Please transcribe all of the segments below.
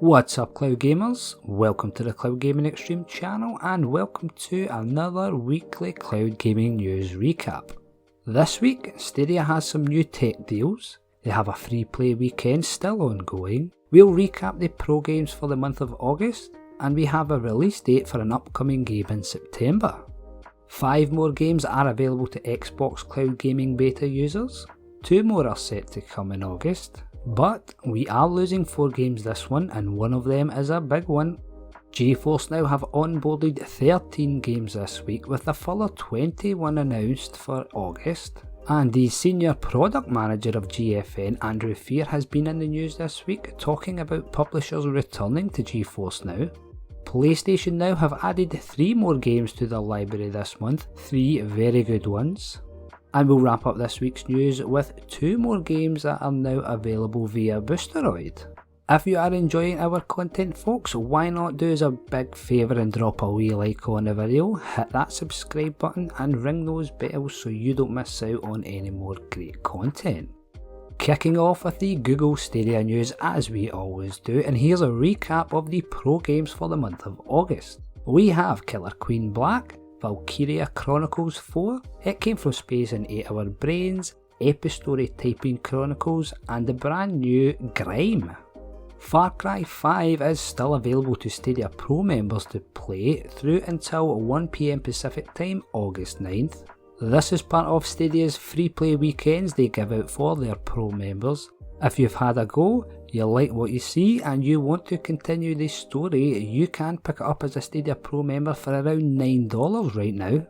What's up Cloud Gamers? Welcome to the Cloud Gaming Xtreme channel and welcome to another weekly Cloud Gaming News recap. This week, Stadia has some new tech deals, they have a free play weekend still ongoing, we'll recap the pro games for the month of August, and we have a release date for an upcoming game in September. 5 more games are available to Xbox Cloud Gaming beta users, 2 more are set to come in August. But we are losing 4 games this one, and one of them is a big one. GeForce Now have onboarded 13 games this week with a further 21 announced for August. And the senior product manager of GFN, Andrew Fear, has been in the news this week talking about publishers returning to GeForce Now. PlayStation Now have added 3 more games to their library this month, 3 very good ones. And we'll wrap up this week's news with 2 more games that are now available via Boosteroid. If you are enjoying our content folks, why not do us a big favour and drop a wee like on the video, hit that subscribe button and ring those bells so you don't miss out on any more great content. Kicking off with the Google Stadia news as we always do, and here's a recap of the pro games for the month of August. We have Killer Queen Black, Valkyria Chronicles 4, It Came From Space in 8 Hour Brains, Epistory Typing Chronicles, and the brand new Xtreme. Far Cry 5 is still available to Stadia Pro members to play through until 1 PM Pacific time, August 9th. This is part of Stadia's free play weekends they give out for their Pro members. If you've had a go, you like what you see and you want to continue the story, you can pick it up as a Stadia Pro member for around $9 right now.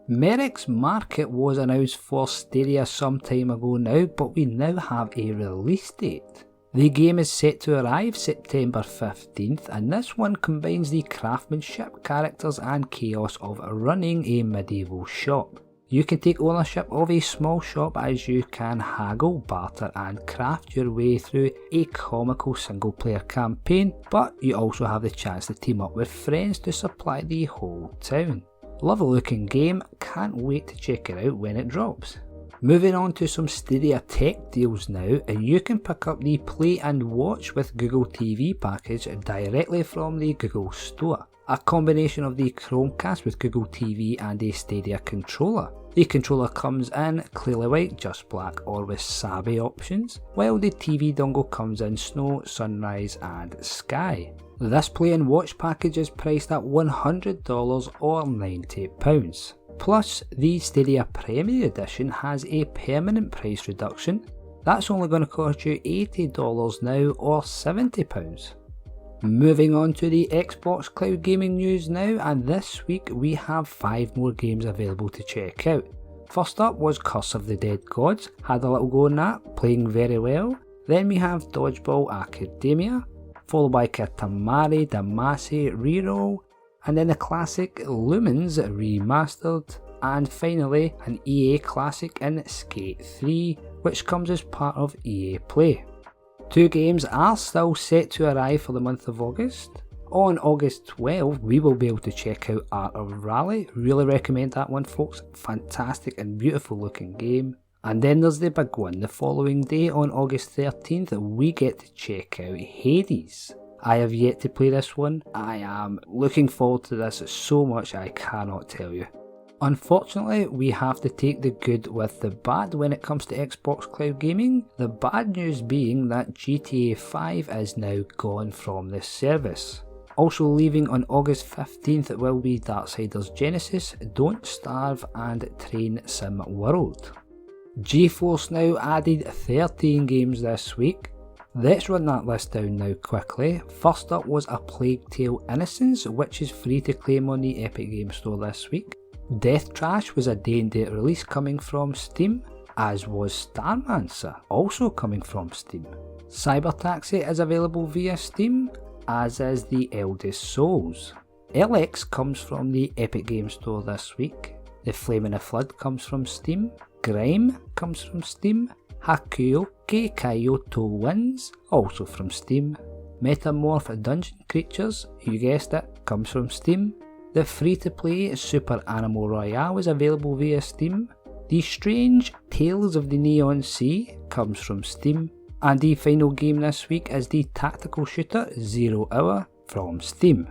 Merrick's Market was announced for Stadia some time ago now, but we now have a release date. The game is set to arrive September 15th, and this one combines the craftsmanship, characters and chaos of running a medieval shop. You can take ownership of a small shop as you can haggle, barter and craft your way through a comical single player campaign, but you also have the chance to team up with friends to supply the whole town. Lovely looking game, can't wait to check it out when it drops. Moving on to some Stadia tech deals now, and you can pick up the Play and Watch with Google TV package directly from the Google Store. A combination of the Chromecast with Google TV and a Stadia controller. The controller comes in clearly white, just black or with Sabi options, while the TV dongle comes in snow, sunrise and sky. This Play and Watch package is priced at $100 or £90. Plus, the Stadia Premier Edition has a permanent price reduction. That's only going to cost you $80 now or £70. Moving on to the Xbox Cloud Gaming news now, and this week we have 5 more games available to check out. First up was Curse of the Dead Gods, had a little go on that, playing very well. Then we have Dodgeball Academia, followed by Katamari Damacy Reroll, and then the classic Lumens Remastered, and finally an EA classic in Skate 3, which comes as part of EA Play. 2 games are still set to arrive for the month of August. On August 12th, we will be able to check out Art of Rally. Really recommend that one folks, fantastic and beautiful looking game. And then there's the big one, the following day on August 13th, we get to check out Hades. I have yet to play this one, I am looking forward to this so much I cannot tell you. Unfortunately, we have to take the good with the bad when it comes to Xbox Cloud Gaming. The bad news being that GTA 5 is now gone from this service. Also leaving on August 15th will be Darksiders Genesis, Don't Starve and Train Sim World. GeForce Now added 13 games this week. Let's run that list down now quickly. First up was A Plague Tale Innocence, which is free to claim on the Epic Game Store this week. Death Trash was a day and date release coming from Steam, as was Starmancer, also coming from Steam. Cyber Taxi is available via Steam, as is The Eldest Souls. LX comes from the Epic Game Store this week. The Flame in the Flood comes from Steam. Grime comes from Steam. Hakuyoki Kyoto Wins, also from Steam. Metamorph Dungeon Creatures, you guessed it, comes from Steam. The free-to-play Super Animal Royale is available via Steam. The Strange Tales of the Neon Sea comes from Steam. And the final game this week is the tactical shooter 0 Hour from Steam.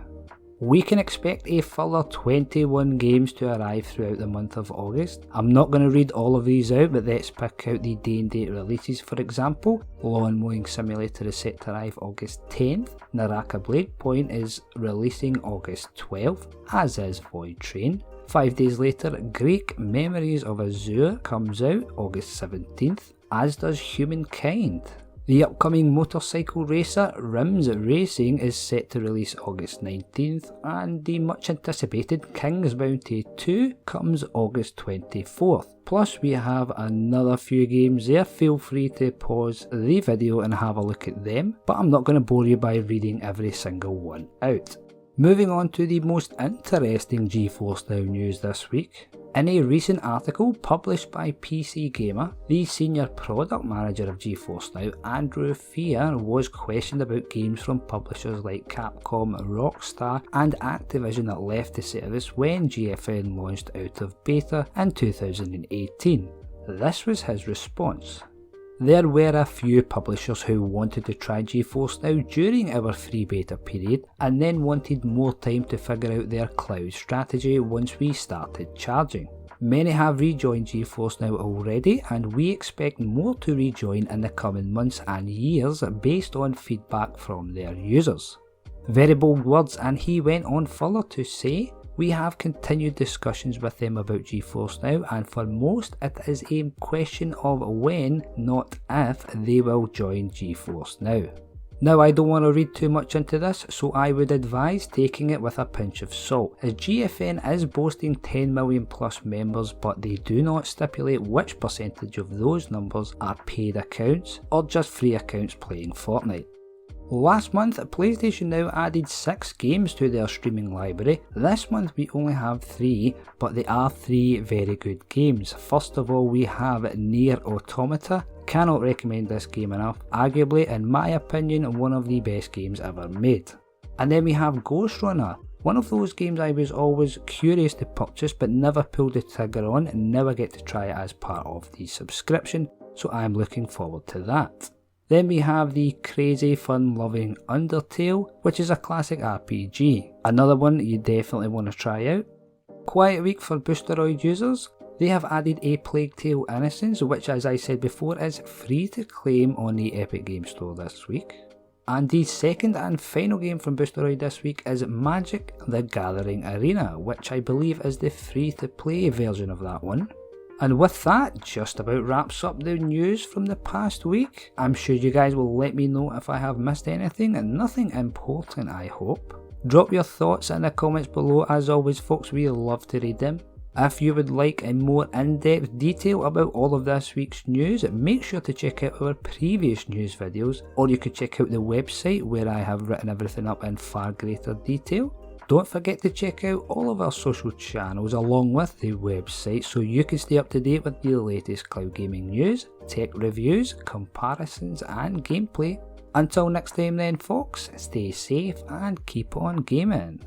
We can expect a further 21 games to arrive throughout the month of August. I'm not going to read all of these out, but let's pick out the day and date releases. For example, Lawn Mowing Simulator is set to arrive August 10th, Naraka Blade Point is releasing August 12th, as is Void Train. 5 days later, Greek Memories of Azure comes out August 17th, as does Humankind. The upcoming motorcycle racer Rims Racing is set to release August 19th, and the much anticipated King's Bounty 2 comes August 24th. Plus we have another few games there, feel free to pause the video and have a look at them, but I'm not going to bore you by reading every single one out. Moving on to the most interesting GeForce NOW news this week. In a recent article published by PC Gamer, the senior product manager of GeForce NOW, Andrew Fear, was questioned about games from publishers like Capcom, Rockstar and Activision that left the service when GFN launched out of beta in 2018. This was his response. There were a few publishers who wanted to try GeForce NOW during our free beta period and then wanted more time to figure out their cloud strategy once we started charging. Many have rejoined GeForce NOW already, and we expect more to rejoin in the coming months and years based on feedback from their users. Very bold words, and he went on further to say, "We have continued discussions with them about GeForce NOW, and for most it is a question of when, not if, they will join GeForce NOW." Now, I don't want to read too much into this, so I would advise taking it with a pinch of salt, as GFN is boasting 10 million plus members, but they do not stipulate which percentage of those numbers are paid accounts or just free accounts playing Fortnite. Last month, PlayStation Now added 6 games to their streaming library. This month we only have 3, but they are 3 very good games. First of all, we have Nier Automata. Cannot recommend this game enough. Arguably, in my opinion, one of the best games ever made. And then we have Ghost Runner. One of those games I was always curious to purchase but never pulled the trigger on and never get to try it as part of the subscription, so I'm looking forward to that. Then we have the crazy fun-loving Undertale, which is a classic RPG. Another one you definitely want to try out. Quiet week for Boosteroid users. They have added A Plague Tale Innocence, which, as I said before, is free to claim on the Epic Games Store this week. And the second and final game from Boosteroid this week is Magic: The Gathering Arena, which I believe is the free-to-play version of that one. And with that, just about wraps up the news from the past week. I'm sure you guys will let me know if I have missed anything, and nothing important, I hope. Drop your thoughts in the comments below. As always folks, we love to read them. If you would like a more in-depth detail about all of this week's news, make sure to check out our previous news videos, or you could check out the website where I have written everything up in far greater detail. Don't forget to check out all of our social channels along with the website so you can stay up to date with the latest cloud gaming news, tech reviews, comparisons and gameplay. Until next time then folks, stay safe and keep on gaming.